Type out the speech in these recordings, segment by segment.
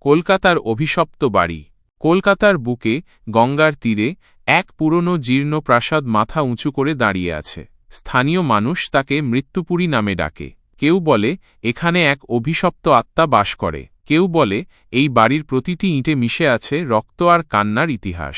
কলকাতার অভিশপ্ত বাড়ি। কলকাতার বুকে গঙ্গার তীরে এক পুরনো জীর্ণ প্রাসাদ মাথা উঁচু করে দাঁড়িয়ে আছে। স্থানীয় মানুষ তাকে মৃত্যুপুরী নামে ডাকে। কেউ বলে এখানে এক অভিশপ্ত আত্মা বাস করে, কেউ বলে এই বাড়ির প্রতিটি ইঁটে মিশে আছে রক্ত আর কান্নার ইতিহাস।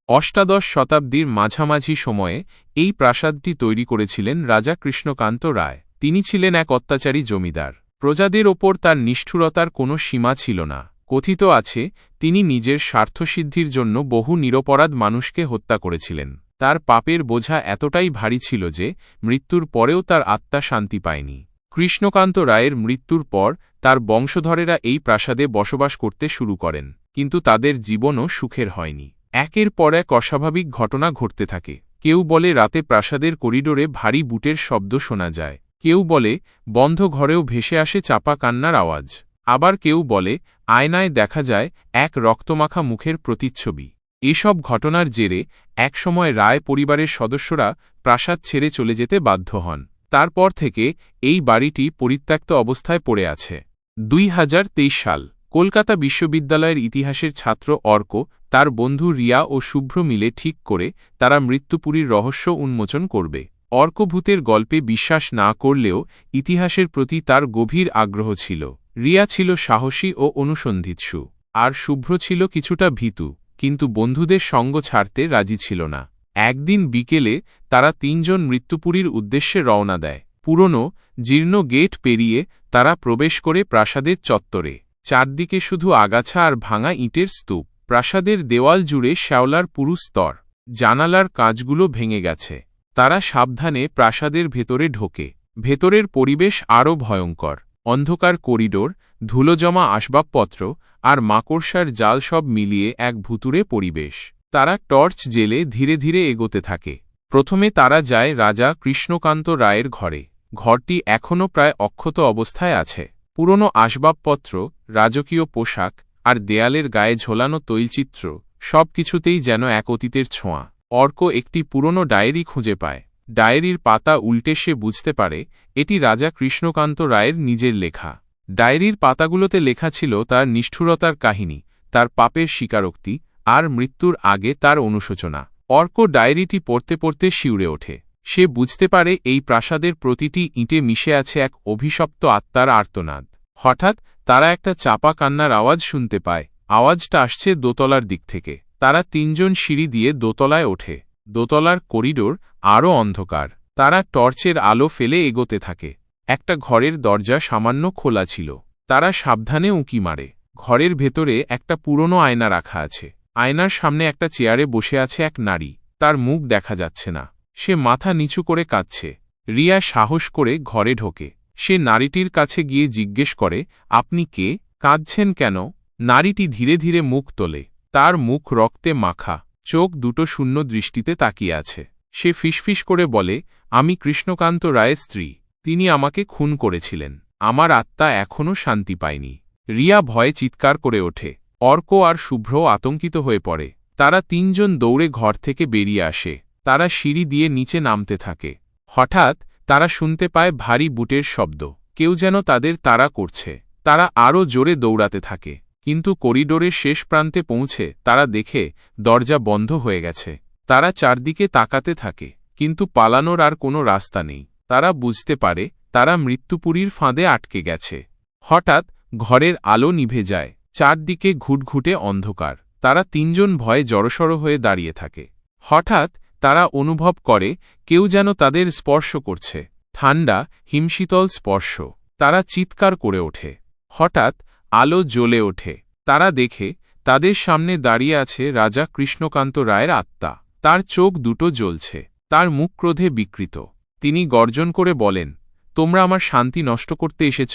অষ্টাদশ শতাব্দীর মাঝামাঝি সময়ে এই প্রাসাদটি তৈরি করেছিলেন রাজা কৃষ্ণকান্ত রায়। তিনি ছিলেন এক অত্যাচারী জমিদার। প্রজাদের ওপর তার নিষ্ঠুরতার কোনো সীমা ছিল না। কথিত আছে তিনি নিজের স্বার্থসিদ্ধির জন্য বহু নিরপরাধ মানুষকে হত্যা করেছিলেন। তার পাপের বোঝা এতটাই ভারী ছিল যে মৃত্যুর পরেও তার আত্মা শান্তি পায়নি। কৃষ্ণকান্ত রায়ের মৃত্যুর পর তার বংশধরেরা এই প্রাসাদে বসবাস করতে শুরু করেন, কিন্তু তাদের জীবনও সুখের হয়নি। একের পর এক অস্বাভাবিক ঘটনা ঘটতে থাকে। কেউ বলে রাতে প্রাসাদের করিডোরে ভারী বুটের শব্দ শোনা যায়, কেউ বলে বন্ধ ঘরেও ভেসে আসে চাপা কান্নার আওয়াজ, আবার কেউ বলে আয়নায় দেখা যায় এক রক্তমাখা মুখের প্রতিচ্ছবি। এসব ঘটনার জেরে একসময় রায় পরিবারের সদস্যরা প্রাসাদ ছেড়ে চলে যেতে বাধ্য হন। তারপর থেকে এই বাড়িটি পরিত্যক্ত অবস্থায় পড়ে আছে। 2023 সাল কলকাতা বিশ্ববিদ্যালয়ের ইতিহাসের ছাত্র অর্ক, তার বন্ধু রিয়া ও শুভ্র মিলে ঠিক করে তারা মৃত্যুপুরীর রহস্য উন্মোচন করবে। অর্ক ভূতের গল্পে বিশ্বাস না করলেও ইতিহাসের প্রতি তার গভীর আগ্রহ ছিল। রিয়া ছিল সাহসী ও অনুসন্ধিৎসু, আর শুভ্র ছিল কিছুটা ভীতু, কিন্তু বন্ধুদের সঙ্গ ছাড়তে রাজি ছিল না। একদিন বিকেলে তারা তিনজন মৃত্যুপুরীর উদ্দেশ্যে রওনা দেয়। পুরনো জীর্ণ গেট পেরিয়ে তারা প্রবেশ করে প্রাসাদের চত্বরে। চারদিকে শুধু আগাছা আর ভাঙা ইটের স্তূপ। প্রাসাদের দেওয়াল জুড়ে শ্যাওলার পুরু স্তর, জানালার কাঁচগুলো ভেঙে গেছে। তারা সাবধানে প্রাসাদের ভেতরে ঢোকে। ভেতরের পরিবেশ আরও ভয়ঙ্কর। অন্ধকার করিডোর, ধুলোজমা আসবাবপত্র আর মাকড়সার জাল সব মিলিয়ে এক ভুতুড়ে পরিবেশ। তারা টর্চ জেলে ধীরে ধীরে এগোতে থাকে। প্রথমে তারা যায় রাজা কৃষ্ণকান্ত রায়ের ঘরে। ঘরটি এখনও প্রায় অক্ষত অবস্থায় আছে। পুরনো আসবাবপত্র, রাজকীয় পোশাক আর দেয়ালের গায়ে ঝোলানো তৈলচিত্র সবকিছুতেই যেন এক অতীতের ছোঁয়া। অর্ক একটি পুরনো ডায়েরি খুঁজে পায়। ডায়েরির পাতা উল্টে সে বুঝতে পারে এটি রাজা কৃষ্ণকান্ত রায়ের নিজের লেখা। ডায়েরির পাতাগুলোতে লেখা ছিল তার নিষ্ঠুরতার কাহিনী, তার পাপের স্বীকারোক্তি আর মৃত্যুর আগে তার অনুশোচনা। অর্ক ডায়েরিটি পড়তে পড়তে শিউরে ওঠে। সে বুঝতে পারে এই প্রাসাদের প্রতিটি ইঁটে মিশে আছে এক অভিশপ্ত আত্মার আর্তনাদ। হঠাৎ তারা একটা চাপা কান্নার আওয়াজ শুনতে পায়। আওয়াজটা আসছে দোতলার দিক থেকে। তারা তিনজন সিঁড়ি দিয়ে দোতলায় ওঠে। দোতলার করিডোর আরও অন্ধকার। তারা টর্চের আলো ফেলে এগোতে থাকে। একটা ঘরের দরজা সামান্য খোলা ছিল। তারা সাবধানে উঁকি মারে। ঘরের ভেতরে একটা পুরনো আয়না রাখা আছে। আয়নার সামনে একটা চেয়ারে বসে আছে এক নারী। তার মুখ দেখা যাচ্ছে না। সে মাথা নিচু করে কাঁদছে। রিয়া সাহস করে ঘরে ঢোকে। সে নারীটির কাছে গিয়ে জিজ্ঞেস করে, আপনি কে? কাঁদছেন কেন? নারীটি ধীরে ধীরে মুখ তোলে। তার মুখ রক্তে মাখা, চোখ দুটো শূন্য দৃষ্টিতে তাকিয়ে আছে। সে ফিসফিস করে বলে, আমি কৃষ্ণকান্ত রায়ের স্ত্রী। তিনি আমাকে খুন করেছিলেন। আমার আত্মা এখনও শান্তি পায়নি। রিয়া ভয়ে চিৎকার করে ওঠে। অর্ক আর শুভ্র আতঙ্কিত হয়ে পড়ে। তারা তিনজন দৌড়ে ঘর থেকে বেরিয়ে আসে। তারা সিঁড়ি দিয়ে নিচে নামতে থাকে। হঠাৎ তারা শুনতে পায় ভারী বুটের শব্দ। কেউ যেন তাদের তাড়া করছে। তারা আরও জোরে দৌড়াতে থাকে, কিন্তু করিডোরের শেষ প্রান্তে পৌঁছে তারা দেখে দরজা বন্ধ হয়ে গেছে। তারা চারদিকে তাকাতে থাকে, কিন্তু পালানোর আর কোনো রাস্তা নেই। তারা বুঝতে পারে তারা মৃত্যুপুরীর ফাঁদে আটকে গেছে। হঠাৎ ঘরের আলো নিভে যায়। চারদিকে ঘুটঘুটে অন্ধকার। তারা তিনজন ভয়ে জড়সড় হয়ে দাঁড়িয়ে থাকে। হঠাৎ তারা অনুভব করে কেউ যেন তাদের স্পর্শ করছে। ঠান্ডা, হিমশীতল স্পর্শ। তারা চিৎকার করে ওঠে। হঠাৎ আলো জ্বলে ওঠে। তারা দেখে তাদের সামনে দাঁড়িয়ে আছে রাজা কৃষ্ণকান্ত রায়ের আত্মা। তার চোখ দুটো জ্বলছে। তার মুখ ক্রোধে বিকৃত। তিনি গর্জন করে বলেন, তোমরা আমার শান্তি নষ্ট করতে এসেছ?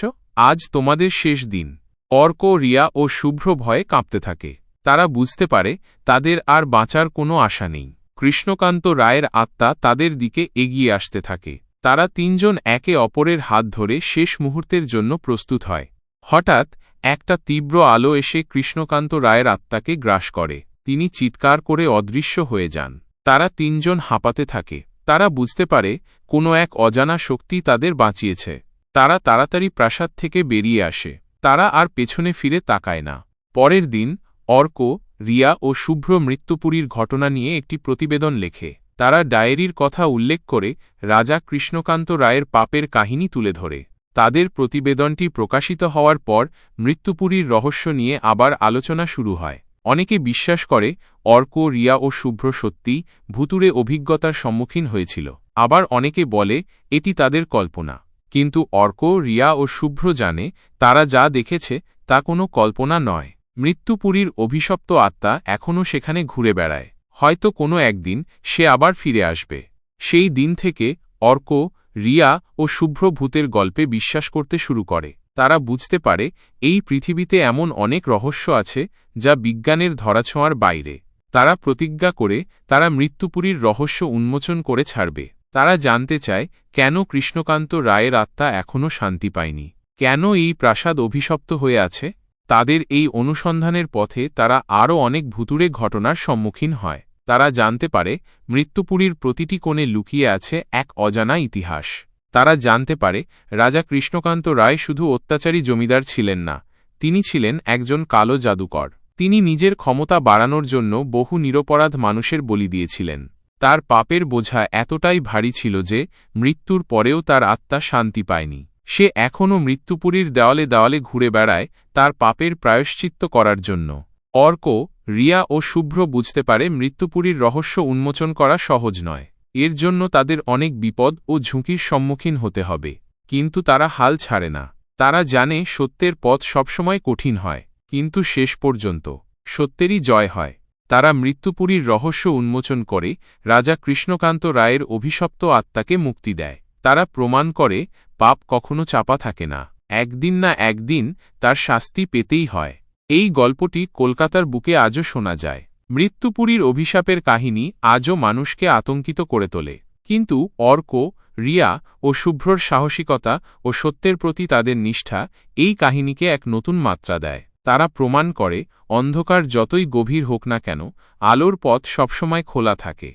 আজ তোমাদের শেষ দিন। অর্ক, রিয়া ও শুভ্র ভয়ে কাঁপতে থাকে। তারা বুঝতে পারে তাদের আর বাঁচার কোনো আশা নেই। কৃষ্ণকান্ত রায়ের আত্মা তাদের দিকে এগিয়ে আসতে থাকে। তারা তিনজন একে অপরের হাত ধরে শেষ মুহূর্তের জন্য প্রস্তুত হয়। হঠাৎ একটা তীব্র আলো এসে কৃষ্ণকান্ত রায়ের আত্মাকে গ্রাস করে। তিনি চিৎকার করে অদৃশ্য হয়ে যান। তারা তিনজন হাঁপাতে থাকে। তারা বুঝতে পারে কোনো এক অজানা শক্তি তাদের বাঁচিয়েছে। তারা তাড়াতাড়ি প্রাসাদ থেকে বেরিয়ে আসে। তারা আর পেছনে ফিরে তাকায় না। পরের দিন অর্ক, রিয়া ও শুভ্র মৃত্যুপুরীর ঘটনা নিয়ে একটি প্রতিবেদন লেখে। তারা ডায়েরির কথা উল্লেখ করে রাজা কৃষ্ণকান্ত রায়ের পাপের কাহিনী তুলে ধরে। তাদের প্রতিবেদনটি প্রকাশিত হওয়ার পর মৃত্যুপুরীর রহস্য নিয়ে আবার আলোচনা শুরু হয়। অনেকে বিশ্বাস করে অর্ক, রিয়া ও শুভ্র সত্যিই ভুতুড়ে অভিজ্ঞতার সম্মুখীন হয়েছিল। আবার অনেকে বলে এটি তাদের কল্পনা। কিন্তু অর্ক, রিয়া ও শুভ্র জানে তারা যা দেখেছে তা কোনো কল্পনা নয়। মৃত্যুপুরীর অভিশপ্ত আত্মা এখনও সেখানে ঘুরে বেড়ায়। হয়তো কোনো একদিন সে আবার ফিরে আসবে। সেই দিন থেকে অর্ক, রিয়া ও শুভ্র ভূতের গল্পে বিশ্বাস করতে শুরু করে। তারা বুঝতে পারে এই পৃথিবীতে এমন অনেক রহস্য আছে যা বিজ্ঞানের ধরাছোঁয়ার বাইরে। তারা প্রতিজ্ঞা করে তারা মৃত্যুপুরীর রহস্য উন্মোচন করে ছাড়বে। তারা জানতে চায় কেন কৃষ্ণকান্ত রায়ের আত্মা এখনও শান্তি পায়নি, কেন এই প্রাসাদ অভিশপ্ত হয়ে আছে। তাদের এই অনুসন্ধানের পথে তারা আরও অনেক ভুতুড়ে ঘটনার সম্মুখীন হয়। তারা জানতে পারে মৃত্যুপুরীর প্রতিটি কোণে লুকিয়ে আছে এক অজানা ইতিহাস। তারা জানতে পারে রাজা কৃষ্ণকান্ত রায় শুধু অত্যাচারী জমিদার ছিলেন না, তিনি ছিলেন একজন কালো জাদুকর। তিনি নিজের ক্ষমতা বাড়ানোর জন্য বহু নিরপরাধ মানুষের বলি দিয়েছিলেন। তার পাপের বোঝা এতটাই ভারী ছিল যে মৃত্যুর পরেও তার আত্মা শান্তি পায়নি। সে এখনও মৃত্যুপুরীর দেওয়ালে দেওয়ালে ঘুরে বেড়ায় তার পাপের প্রায়শ্চিত্ত করার জন্য। অর্ক, রিয়া ও শুভ্র বুঝতে পারে মৃত্যুপুরীর রহস্য উন্মোচন করা সহজ নয়। এর জন্য তাদের অনেক বিপদ ও ঝুঁকির সম্মুখীন হতে হবে। কিন্তু তারা হাল ছাড়ে না। তারা জানে সত্যের পথ সবসময় কঠিন হয়, কিন্তু শেষ পর্যন্ত সত্যেরই জয় হয়। তারা মৃত্যুপুরীর রহস্য উন্মোচন করে রাজা কৃষ্ণকান্ত রায়ের অভিশপ্ত আত্মাকে মুক্তি দেয়। তারা প্রমাণ করে পাপ কখনো চাপা থাকে না, একদিন না একদিন তার শাস্তি পেতেই হয়। এই গল্পটি কলকাতার বুকে আজও শোনা যায়। মৃত্যুপুরীর অভিশাপের কাহিনী আজও মানুষকে আতঙ্কিত করে তোলে। কিন্তু অর্ক, রিয়া ও শুভ্রর সাহসিকতা ও সত্যের প্রতি তাদের নিষ্ঠা এই কাহিনীকে এক নতুন মাত্রা দেয়। তারা প্রমাণ করে অন্ধকার যতই গভীর হোক না কেন, আলোর পথ সবসময় খোলা থাকে।